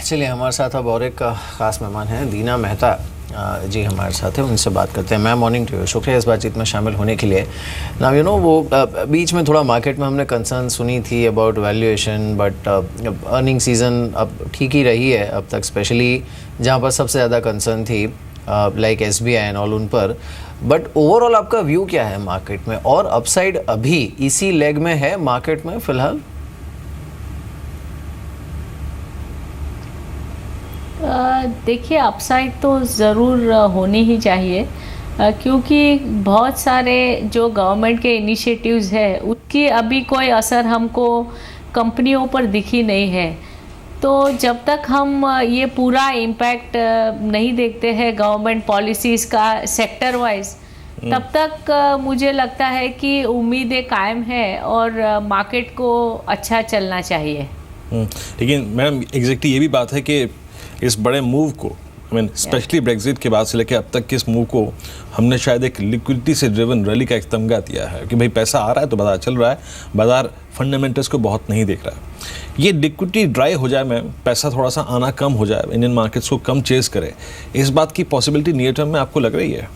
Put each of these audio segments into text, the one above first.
चलिए हमारे साथ अब और एक ख़ास मेहमान हैं, दीना मेहता जी हमारे साथ हैं, उनसे बात करते हैं। मैम मॉर्निंग टू यू, शुक्रिया इस बातचीत में शामिल होने के लिए। नाउ यू नो वो बीच में थोड़ा मार्केट में हमने कंसर्न सुनी थी about valuation, but earning season अब ठीक ही रही है अब तक, स्पेशली जहाँ पर सबसे ज़्यादा कंसर्न थी लाइक SBI एंड ऑल उन पर। बट ओवरऑल आपका व्यू क्या है मार्केट में, और अपसाइड अभी इसी लेग में है मार्केट में फ़िलहाल? देखिए, अपसाइड तो ज़रूर होनी ही चाहिए, क्योंकि बहुत सारे जो गवर्नमेंट के इनिशिएटिव्स है उसकी अभी कोई असर हमको कंपनियों पर दिखी नहीं है। तो जब तक हम ये पूरा इम्पैक्ट नहीं देखते हैं गवर्नमेंट पॉलिसीज़ का सेक्टर वाइज, तब तक मुझे लगता है कि उम्मीदें कायम है और मार्केट को अच्छा चलना चाहिए। लेकिन मैडम एग्जैक्टली ये भी बात है कि इस बड़े मूव को, आई मीन स्पेशली ब्रेक्जिट के बाद से लेकर अब तक के इस मूव को हमने शायद एक लिक्विडिटी से ड्रिवन रैली का एक तमगा दिया है कि भाई पैसा आ रहा है तो बाजार चल रहा है, बाजार फंडामेंटल्स को बहुत नहीं देख रहा है। ये लिक्विडिटी ड्राई हो जाए, मैम पैसा थोड़ा सा आना कम हो जाए, इंडियन मार्केट्स को कम चेस करे, इस बात की पॉसिबिलिटी नियर टर्म में आपको लग रही है?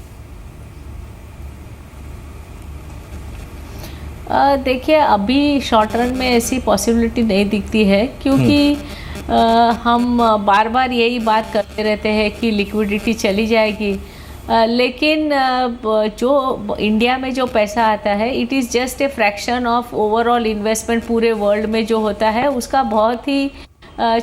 देखिए, अभी शॉर्ट रन में ऐसी पॉसिबिलिटी नहीं दिखती है, क्योंकि हम बार बार यही बात करते रहते हैं कि लिक्विडिटी चली जाएगी, लेकिन जो इंडिया में जो पैसा आता है it is just a fraction of overall investment पूरे वर्ल्ड में जो होता है उसका बहुत ही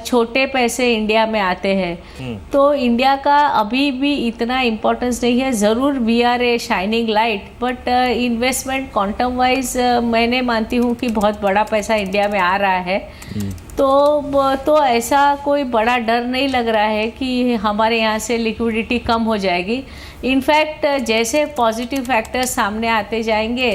छोटे पैसे इंडिया में आते हैं। तो इंडिया का अभी भी इतना इम्पोर्टेंस नहीं है। ज़रूर we are a shining light, but investment quantum wise मैंने मानती हूँ कि बहुत बड़ा पैसा इंडिया में आ रहा है। तो ऐसा कोई बड़ा डर नहीं लग रहा है कि हमारे यहाँ से लिक्विडिटी कम हो जाएगी। इनफैक्ट जैसे पॉजिटिव फैक्टर्स सामने आते जाएंगे,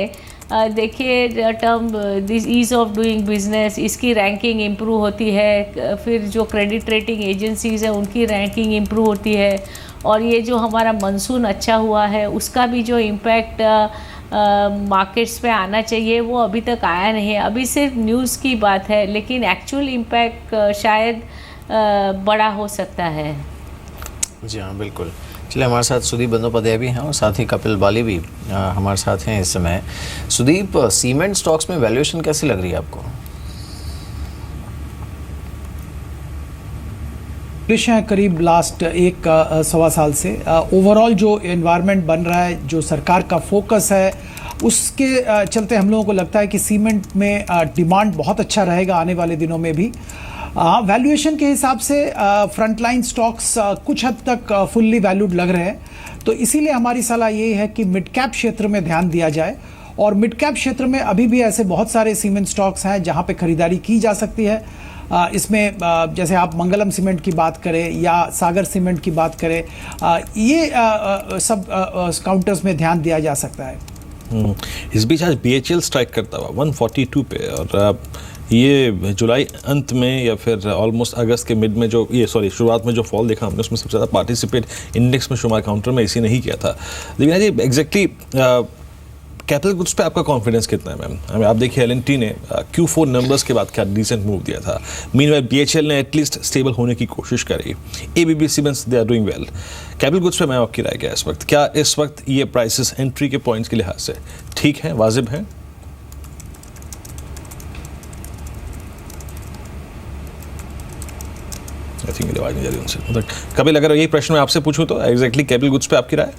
देखिए term this ease of doing business, इसकी रैंकिंग इम्प्रूव होती है, फिर जो क्रेडिट रेटिंग एजेंसीज़ हैं उनकी रैंकिंग इम्प्रूव होती है, और ये जो हमारा मानसून अच्छा हुआ है उसका भी जो इम्पैक्ट मार्केट्स पे आना चाहिए वो अभी तक आया नहीं है। अभी सिर्फ न्यूज़ की बात है, लेकिन एक्चुअल इम्पैक्ट शायद बड़ा हो सकता है। जी हाँ, बिल्कुल। चलिए हमारे साथ सुदीप बंदोपाध्याय भी हैं और साथ ही कपिल बाली भी हमारे साथ हैं इस समय। सुदीप, सीमेंट स्टॉक्स में वैल्यूएशन कैसी लग रही है आपको? करीब लास्ट एक सवा साल से ओवरऑल जो एनवायरनमेंट बन रहा है, जो सरकार का फोकस है, उसके चलते हम लोगों को लगता है कि सीमेंट में डिमांड बहुत अच्छा रहेगा आने वाले दिनों में भी। वैल्यूएशन के हिसाब से फ्रंटलाइन स्टॉक्स कुछ हद तक फुल्ली वैल्यूड लग रहे हैं, तो इसीलिए हमारी सलाह ये है कि मिड कैप क्षेत्र में ध्यान दिया जाए। और मिड कैप क्षेत्र में अभी भी ऐसे बहुत सारे सीमेंट स्टॉक्स हैं जहां पे खरीदारी की जा सकती है। इसमें जैसे आप मंगलम सीमेंट की बात करें या सागर सीमेंट की बात करें, ये सब काउंटर्स में ध्यान दिया जा सकता है। इस बीच आज BHEL स्ट्राइक करता हुआ 142 पे, और ये जुलाई अंत में या फिर ऑलमोस्ट अगस्त के मिड में जो शुरुआत में जो फॉल देखा हमने, उसमें सबसे ज़्यादा पार्टिसिपेट इंडेक्स में शुमार काउंटर में इसी नहीं किया था। लेकिन जी एग्जैक्टली कैपिटल गुड्स पे आपका कॉन्फिडेंस कितना है मैम? हमें आप देखिए L&T ने Q4 नंबर्स के बाद क्या डिसेंट मूव दिया था। मीनवाइल BHEL ने एटलीस्ट स्टेबल होने की कोशिश करी। ABB cements they are doing well. Capital goods पे मैं आपकी राय क्या है इस वक्त? क्या इस वक्त ये प्राइसेस एंट्री के पॉइंट्स के लिहाज से ठीक हैं, वाजिब हैं? आई थिंक आवाज नहीं जा रही उनसे। मतलब कपिल, अगर यही प्रश्न मैं आपसे पूछूं तो एग्जैक्टली कैपिटल गुड्स पे आपकी राय?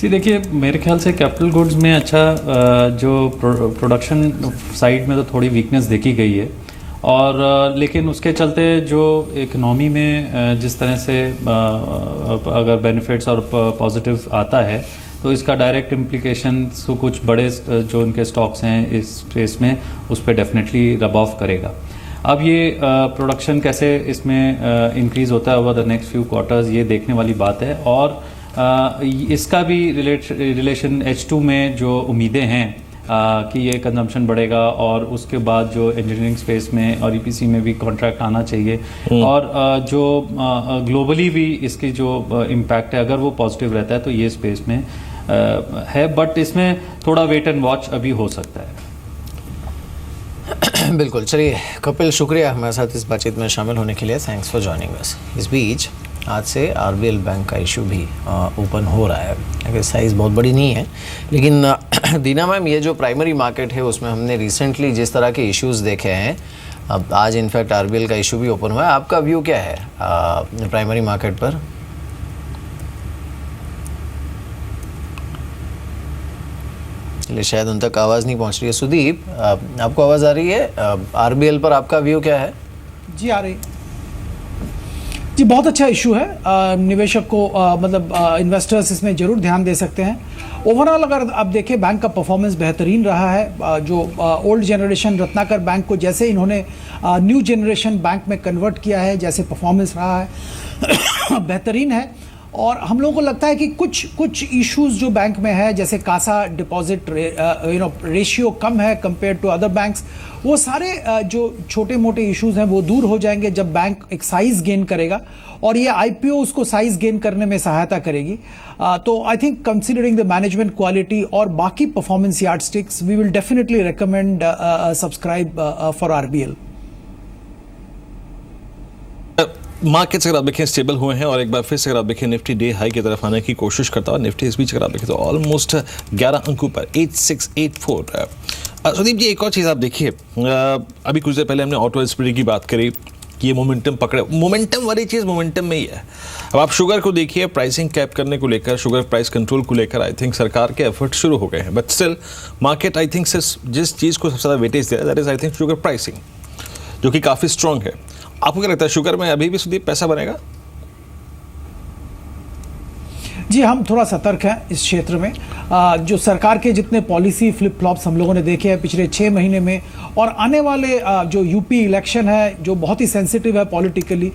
देखिए, मेरे ख्याल से कैपिटल गुड्स में अच्छा जो प्रोडक्शन साइड में तो थोड़ी वीकनेस देखी गई है, और लेकिन उसके चलते जो इकनॉमी में जिस तरह से अगर बेनिफिट्स और पॉजिटिव आता है तो इसका डायरेक्ट इम्प्लीकेशन तो कुछ बड़े जो उनके स्टॉक्स हैं इस स्पेस में उस पर डेफिनेटली रब ऑफ करेगा। अब ये प्रोडक्शन कैसे इसमें इंक्रीज़ होता है over the next few quarters, ये देखने वाली बात है। और इसका भी रिलेशन H2 में जो उम्मीदें हैं कि ये कंजम्पशन बढ़ेगा, और उसके बाद जो इंजीनियरिंग स्पेस में और EPC में भी कॉन्ट्रैक्ट आना चाहिए, और जो ग्लोबली भी इसकी जो इम्पैक्ट है अगर वो पॉजिटिव रहता है तो ये स्पेस में है, बट इसमें थोड़ा वेट एंड वॉच अभी हो सकता है। बिल्कुल, चलिए कपिल, शुक्रिया हमारे साथ इस बातचीत में शामिल होने के लिए। Thanks for joining us. इस बीच आज से आरबीएल बैंक का इशू भी ओपन हो रहा है। अगर साइज़ बहुत बड़ी नहीं है, लेकिन दीना मैम, ये जो प्राइमरी मार्केट है उसमें हमने रिसेंटली जिस तरह के इश्यूज़ देखे हैं, अब आज इनफैक्ट आरबीएल का इशू भी ओपन हुआ है। आपका व्यू क्या है प्राइमरी मार्केट पर? चलिए, शायद उन तक आवाज़ नहीं पहुंच रही है। सुदीप, आपको आवाज़ आ रही है? आरबीएल पर आपका व्यू क्या है? जी आ रही जी, बहुत अच्छा इशू है। निवेशक को मतलब इन्वेस्टर्स इसमें जरूर ध्यान दे सकते हैं। ओवरऑल अगर आप देखें, बैंक का परफॉर्मेंस बेहतरीन रहा है। जो ओल्ड जनरेशन रत्नाकर बैंक को जैसे इन्होंने न्यू जनरेशन बैंक में कन्वर्ट किया है, जैसे परफॉर्मेंस रहा है बेहतरीन है। और हम लोगों को लगता है कि कुछ इश्यूज जो बैंक में है, जैसे कासा डिपॉजिट रेशियो कम है कंपेयर टू अदर बैंक्स, वो सारे जो छोटे मोटे इश्यूज हैं वो दूर हो जाएंगे जब बैंक एक साइज गेन करेगा, और ये आईपीओ उसको साइज गेन करने में सहायता करेगी। तो I think considering the management quality और बाकी performance yardsticks, we will definitely recommend subscribe for RBL. Markets अगर आप देखें स्टेबल हुए हैं, और एक बार फिर से अगर आप देखें निफ्टी डे हाई की तरफ आने की कोशिश करता है। निफ्टी इस बीच अगर आप देखें तो ऑलमोस्ट 11 अंकों पर 8684। सुदीप जी, एक और चीज़ आप देखिए, अभी कुछ देर पहले हमने ऑटो एक्सपीडी की बात करी कि ये मोमेंटम पकड़े। मोमेंटम वाली चीज़ मोमेंटम में ही है। अब आप शुगर को देखिए, प्राइसिंग कैप करने को लेकर, शुगर प्राइस कंट्रोल को लेकर आई थिंक सरकार के एफर्ट शुरू हो गए हैं। But still market I think जिस चीज़ को सबसे ज़्यादा वेटेज दे रहा है, that is I think sugar pricing, जो कि काफ़ी स्ट्रॉन्ग है। आपको क्या लगता है, शुगर में अभी भी सुदीप पैसा बनेगा? जी, हम थोड़ा सतर्क हैं इस क्षेत्र में। जो सरकार के जितने पॉलिसी फ्लिप फ्लॉप्स हम लोगों ने देखे हैं पिछले 6 महीने में, और आने वाले जो यूपी इलेक्शन है जो बहुत ही सेंसिटिव है पॉलिटिकली,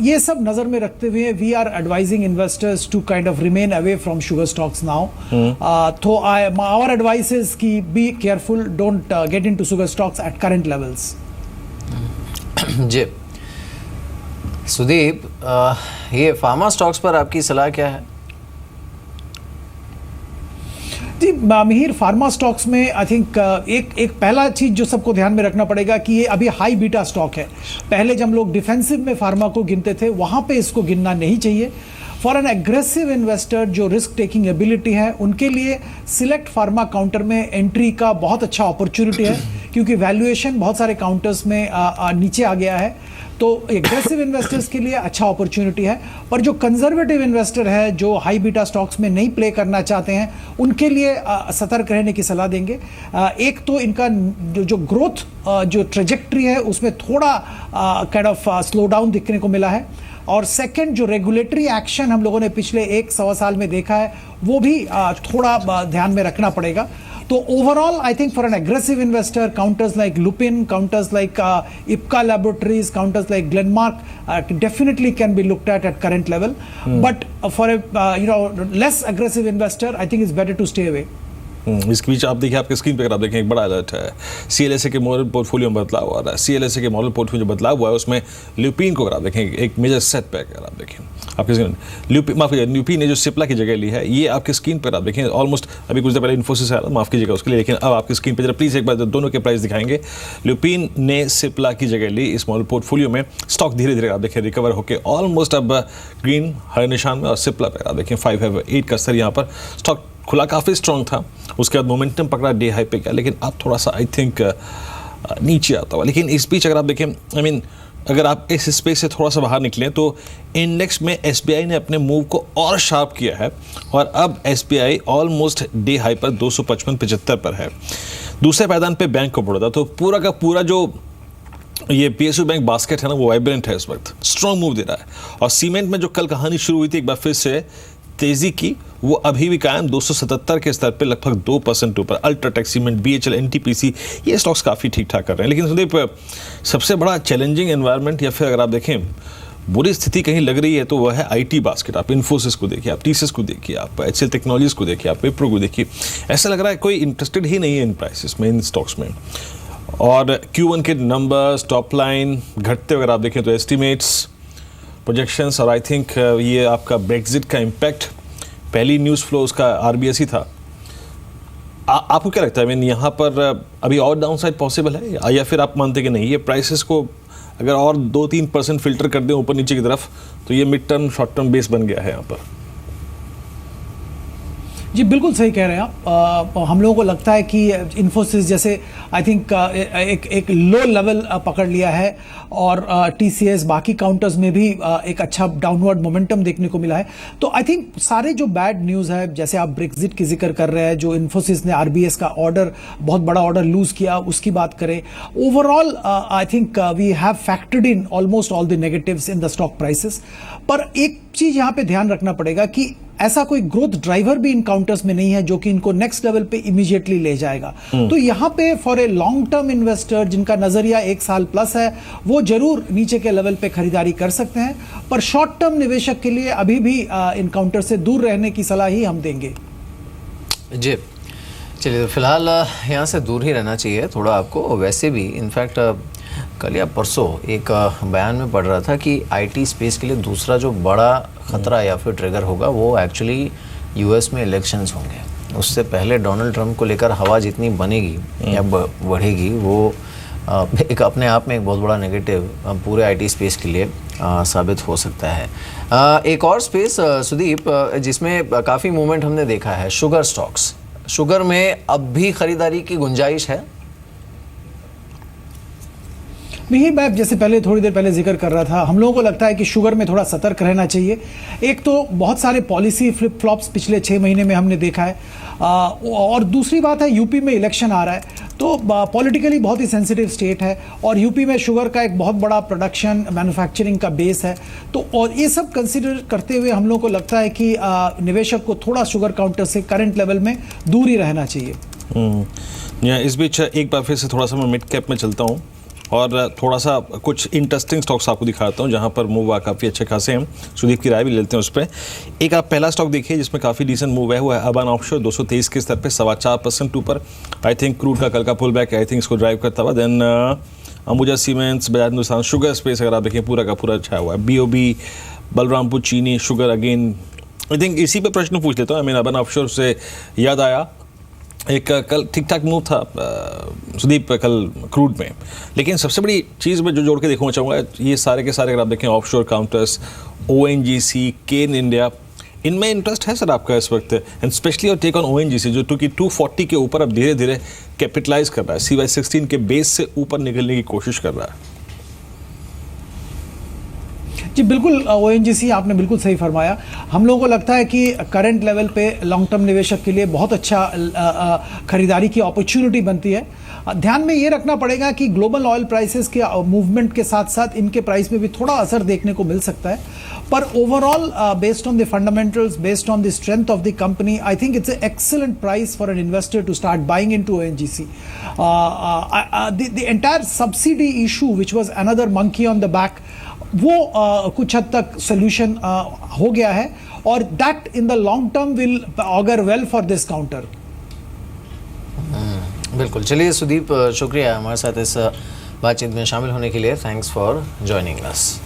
ये सब नज़र में रखते हुए we are advising investors to kind of remain away from sugar stocks now. तो आवर एडवाइस इज कि be careful, don't get into sugar stocks at current levels. जी सुदीप, ये फार्मा स्टॉक्स पर आपकी सलाह क्या है? जी मिहिर, फार्मा स्टॉक्स में आई थिंक एक पहला चीज जो सबको ध्यान में रखना पड़ेगा कि ये अभी हाई बीटा स्टॉक है। पहले जब हम लोग डिफेंसिव में फार्मा को गिनते थे, वहां पे इसको गिनना नहीं चाहिए। फॉर एन एग्रेसिव इन्वेस्टर जो रिस्क टेकिंग एबिलिटी है, उनके लिए सिलेक्ट फार्मा काउंटर में एंट्री का बहुत अच्छा अपॉर्चुनिटी है, क्योंकि वैल्यूएशन बहुत सारे काउंटर्स में नीचे आ गया है। तो एग्रेसिव इन्वेस्टर्स के लिए अच्छा अपॉर्चुनिटी है। पर जो कंजर्वेटिव इन्वेस्टर है, जो हाई बीटा स्टॉक्स में नहीं प्ले करना चाहते हैं, उनके लिए सतर्क रहने की सलाह देंगे। एक तो इनका जो ग्रोथ जो ट्रेजेक्ट्री है उसमें थोड़ा काइंड ऑफ स्लो डाउन दिखने को मिला है, और सेकंड जो रेगुलेटरी एक्शन हम लोगों ने पिछले 1-1.25 साल में देखा है, वो भी थोड़ा ध्यान में रखना पड़ेगा। तो overall I think for an aggressive investor, counters like Lupin, counters like Ipca Laboratories, counters like Glenmark definitely can be looked at current level. But for a less aggressive investor, I think it's better to stay away. इसके बीच आप देखिए, आपके screen पे अगर आप देखें, एक बड़ा अलर्ट है। सीएलएसए के मॉडल पोर्टफोलियो में बदलाव हुआ है। सीएलएसए के मॉडल पोर्टफोलियो जो बदलाव हुआ है उसमें ल्यूपिन को अगर आप देखें, एक मेजर सेटबैक अगर आप देखें आपके स्क्रीन, ल्यूपिन ने जो सिप्ला की जगह ली है, ये आपके स्क्रीन पर आप देखें ऑलमोस्ट अभी कुछ देर पहले इन्फोसिस आया, माफ़ कीजिएगा उसके लिए, लेकिन अब आपकी स्क्रीन पर जरा प्लीज़ एक बार दोनों के प्राइस दिखाएंगे। ल्यूपिन ने सिप्ला की जगह ली इस मॉडल पोर्टफोलियो में। स्टॉक धीरे धीरे आप देखें रिकवर होकर ऑलमोस्ट अब ग्रीन हर निशान में, और सिप्ला पर आप देखें 508 का स्तर यहाँ पर। स्टॉक खुला काफ़ी स्ट्रॉन्ग था, उसके बाद मोमेंटम पकड़ा, डे हाई पे गया, लेकिन अब थोड़ा सा आई थिंक नीचे आता हुआ। लेकिन इस बीच अगर आप देखें, आई मीन अगर आप इस स्पेस से थोड़ा सा बाहर निकलें तो इंडेक्स में एसबीआई ने अपने मूव को और शार्प किया है, और अब एसबीआई ऑलमोस्ट डे हाई पर 255.75 पर है। दूसरे पायदान पे बैंक ऑफ बड़ौदा, तो पूरा का पूरा जो ये पीएसयू बैंक बास्केट है ना, वो वाइब्रेंट है इस वक्त, स्ट्रॉन्ग मूव दे रहा है। और सीमेंट में जो कल कहानी शुरू हुई थी एक बार फिर से तेजी की, वो अभी भी कायम 277 के स्तर पे, लगभग 2% ऊपर। अल्ट्राटेक सीमेंट, बीएचएल, एनटीपीसी, ये स्टॉक्स काफ़ी ठीक ठाक कर रहे हैं। लेकिन सुदीप, सबसे बड़ा चैलेंजिंग एनवायरनमेंट, या फिर अगर आप देखें बुरी स्थिति कहीं लग रही है, तो वह है आईटी बास्केट। आप इन्फोसिस को देखिए, आप टीसीएस को देखिए, आप एचसीएल टेक्नोलॉजीज को देखिए, आप विप्रो को देखिए, ऐसा लग रहा है कोई इंटरेस्टेड ही नहीं है इन प्राइसेस में, इन स्टॉक्स में। और Q1 के नंबर्स, टॉप लाइन घटते अगर आप देखें तो एस्टिमेट्स, प्रोजेक्शंस, और आई थिंक ये आपका ब्रेक्जिट का इम्पैक्ट, पहली न्यूज़ फ्लो उसका आरबीएस ही था, आपको क्या लगता है, I mean, यहाँ पर अभी और डाउन साइड पॉसिबल है, या फिर आप मानते कि नहीं, ये प्राइसेस को अगर और 2-3% फिल्टर कर दें ऊपर नीचे की तरफ तो ये mid term short term base बन गया है यहाँ पर? जी बिल्कुल सही कह रहे हैं आप। हम लोगों को लगता है कि इन्फोसिस जैसे आई थिंक एक लो लेवल पकड़ लिया है, और टीसीएस बाकी काउंटर्स में भी एक अच्छा डाउनवर्ड मोमेंटम देखने को मिला है। तो आई थिंक सारे जो बैड न्यूज़ है, जैसे आप ब्रेक्जिट की जिक्र कर रहे हैं, जो इन्फोसिस ने आरबीएस का ऑर्डर, बहुत बड़ा ऑर्डर लूज किया, उसकी बात करें, overall I think we have factored in almost all the negatives in the stock prices. पर एक चीज यहाँ पे ध्यान रखना पड़ेगा कि ऐसा कोई ग्रोथ ड्राइवर भी इन काउंटर्स में नहीं है जो कि इनको नेक्स्ट लेवल पे इमीडिएटली ले जाएगा। तो यहाँ पे for a long term investor जिनका नजरिया 1 साल प्लस है, वो जरूर नीचे के लेवल पे खरीदारी कर सकते हैं, पर शॉर्ट टर्म निवेशक के लिए अभी भी इन काउंटर से दूर रहने की सलाह ही हम देंगे। जी चलिए, तो फिलहाल यहाँ से दूर ही रहना चाहिए थोड़ा आपको। वैसे भी इनफैक्ट कल या परसों एक बयान में पढ़ रहा था कि आईटी स्पेस के लिए दूसरा जो बड़ा खतरा या फिर ट्रिगर होगा वो एक्चुअली यूएस में इलेक्शंस होंगे। उससे पहले डोनाल्ड ट्रंप को लेकर हवा जितनी बनेगी या बढ़ेगी, वो एक अपने आप में एक बहुत बड़ा नेगेटिव पूरे आईटी स्पेस के लिए साबित हो सकता है। एक और स्पेस सुदीप जिसमें काफ़ी मूवमेंट हमने देखा है, शुगर स्टॉक्स। शुगर में अब भी खरीदारी की गुंजाइश है? नहीं, मैं जैसे पहले थोड़ी देर पहले जिक्र कर रहा था, हम लोगों को लगता है कि शुगर में थोड़ा सतर्क रहना चाहिए। एक तो बहुत सारे पॉलिसी फ्लिप फ्लॉप्स पिछले 6 महीने में हमने देखा है, और दूसरी बात है यूपी में इलेक्शन आ रहा है, तो पॉलिटिकली बहुत ही सेंसिटिव स्टेट है, और यूपी में शुगर का एक बहुत बड़ा प्रोडक्शन मैन्युफैक्चरिंग का बेस है। तो और ये सब कंसिडर करते हुए हम लोगों को लगता है कि निवेशक को थोड़ा शुगर काउंटर से करंट लेवल में दूर ही रहना चाहिए। इस बीच एक बार फिर से थोड़ा सा मैं मिड कैप में चलता हूँ और थोड़ा सा कुछ इंटरेस्टिंग स्टॉक्स आपको दिखाता हूँ जहाँ पर मूव काफ़ी अच्छे खासे हैं। सुदीप की राय भी लेते हैं उस पर। एक आप पहला स्टॉक देखिए जिसमें काफ़ी डिसेंट मूव है, हुआ है अबान ऑफशोर 223 के स्तर पे 4.25% ऊपर। आई थिंक क्रूड का कल का पुल बैक आई थिंक इसको ड्राइव करता हुआ। Then Ambuja Cements, Bajaj Hindustan Sugar space अगर आप देखें पूरा का पूरा अच्छा हुआ है। बीओबी, बलरामपुर चीनी, शुगर अगेन। आई थिंक इसी पे प्रश्न पूछ लेता हूँ। आई मीन अबान ऑफशोर से याद आया, एक कल ठीक ठाक मूव था सुदीप कल क्रूड में, लेकिन सबसे बड़ी चीज़ मैं जो जोड़ के देखना चाहूँगा, ये सारे के सारे अगर आप देखें ऑफशोर काउंटर्स, ओएनजीसी, केन इंडिया, इनमें इंटरेस्ट है सर आपका इस वक्त? एंड स्पेशली और टेक ऑन ओएनजीसी जो 240 के ऊपर अब धीरे धीरे कैपिटलाइज कर रहा है, CY16 के बेस से ऊपर निकलने की कोशिश कर रहा है। जी बिल्कुल, ओएनजीसी आपने बिल्कुल सही फरमाया। हम लोगों को लगता है कि करंट लेवल पे लॉन्ग टर्म निवेशक के लिए बहुत अच्छा खरीदारी की अपॉर्चुनिटी बनती है। ध्यान में ये रखना पड़ेगा कि ग्लोबल ऑयल प्राइसेस के मूवमेंट के साथ साथ इनके प्राइस में भी थोड़ा असर देखने को मिल सकता है, पर overall based on the fundamentals, based on the strength of the company, I think it's an excellent price for an investor to start buying into ONGC. The entire subsidy issue which was another monkey on the back, वो कुछ हद तक solution हो गया है, और that in the long term will augur well for this counter. बिल्कुल। चलिए सुदीप, शुक्रिया हमारे साथ इस बातचीत में शामिल होने के लिए। Thanks for joining us.